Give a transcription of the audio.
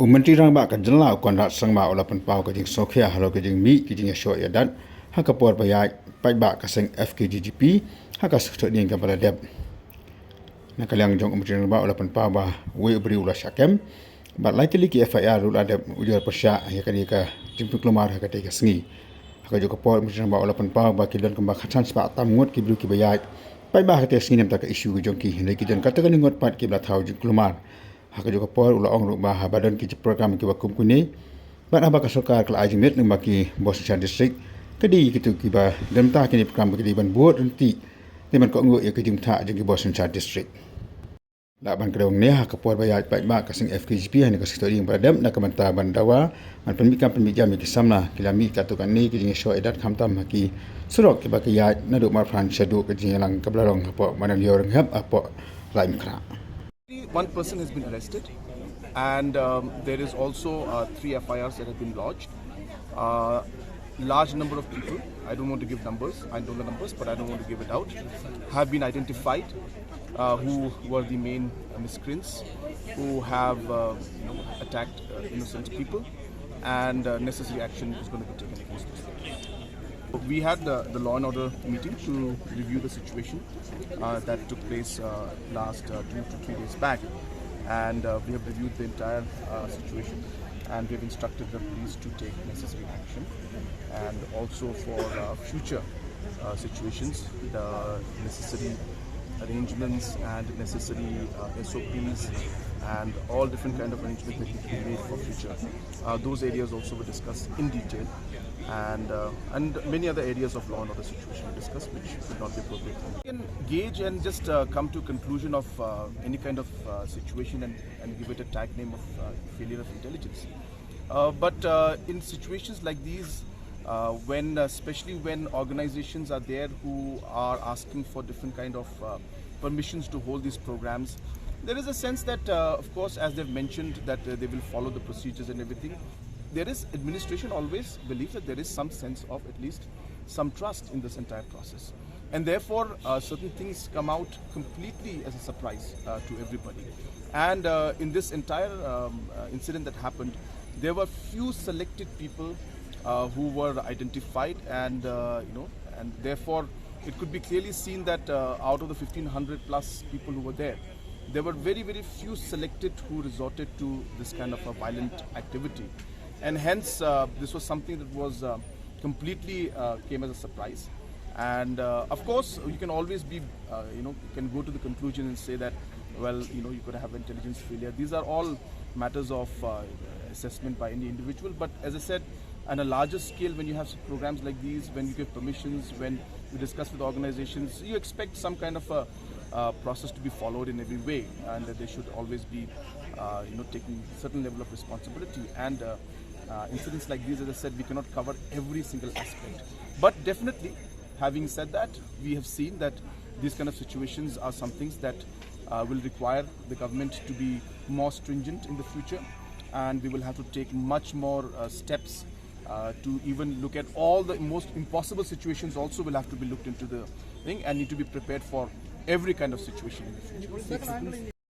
Menteri rang ba ka jenla kon rat sang ma ola pen pau ka jing sokhia halo ka jing mi ki jing Shoh Ïaid ha ka por bayai pai ba ka seng Fkjgp ha ka sthot ning ka bala deb na kalyang jong Menteri rang ba ola pen pau ba we Briew la shakem ba likely ki FIR ru adab ujur pasya ya ka jing klomar ha ka te ka sngi ha ka jo ka por Menteri rang ba ola pen pau ba ki don ka ba khan spa tam ngut ki Briew ki bayai pai ba ka te sngi nem ta ka issue jong ki ne ki don ka ta ka ngut pat ki bla thau jing klomar haka juga por ula ong ruk bah badan ki program ki wakum kuni ban aba ka sarkar kala ajimit ng baki Bosnia district kadi kitu ki ba dem ta kini program ki ban buat nanti ni man ko ngu ya ki jing tha jing Bosnia district la ban kedong ne haka por bayat pai ba ka sing Fkjp ni ka story pada dem na kamanta ban dawa man pemikam pemijam ki samna kilami ka tu kan ni ki jing Shoh Ïaid khamtam ki surok ki ba ki ya na do mar fran shadu ki jing lang ka blarong apo manam yorang hab apo lain kra. One person has been arrested, and there is also 3 FIRs that have been lodged. Large number of people, I don't want to give numbers, I know the numbers, but I don't want to give it out, have been identified who were the main miscreants who have attacked innocent people, and necessary action is going to be taken against them. We had the law and order meeting to review the situation that took place last 2 to 3 days back, and we have reviewed the entire situation, and we have instructed the police to take necessary action, and also for future situations, the necessary arrangements and necessary SOPs and all different kind of arrangements that need to be made for future. Those areas also were discussed in detail, and many other areas of law and order situation were discussed, which would not be appropriate. We can gauge and just come to a conclusion of any kind of situation and give it a tag name of failure of intelligence. But in situations like these, especially when organizations are there who are asking for different kind of permissions to hold these programs, there is a sense that, of course, as they've mentioned, that they will follow the procedures and everything. There is, administration always believes that there is some sense of at least some trust in this entire process. And therefore, certain things come out completely as a surprise to everybody. And in this entire incident that happened, there were few selected people who were identified, and and therefore it could be clearly seen that out of the 1,500 plus people who were there were very, very few selected who resorted to this kind of a violent activity, and hence this was something that was completely came as a surprise. And of course, you can always be, you can go to the conclusion and say that, well, you could have intelligence failure. These are all matters of assessment by any individual. But as I said, on a larger scale, when you have programs like these, when you give permissions, when you discuss with organizations, you expect some kind of a process to be followed in every way, and that they should always be, taking certain level of responsibility. And incidents like these, as I said, we cannot cover every single aspect. But definitely, having said that, we have seen that these kind of situations are some things that will require the government to be more stringent in the future, and we will have to take much more steps to even look at all the most impossible situations. Also will have to be looked into the thing, and need to be prepared for every kind of situation in the future.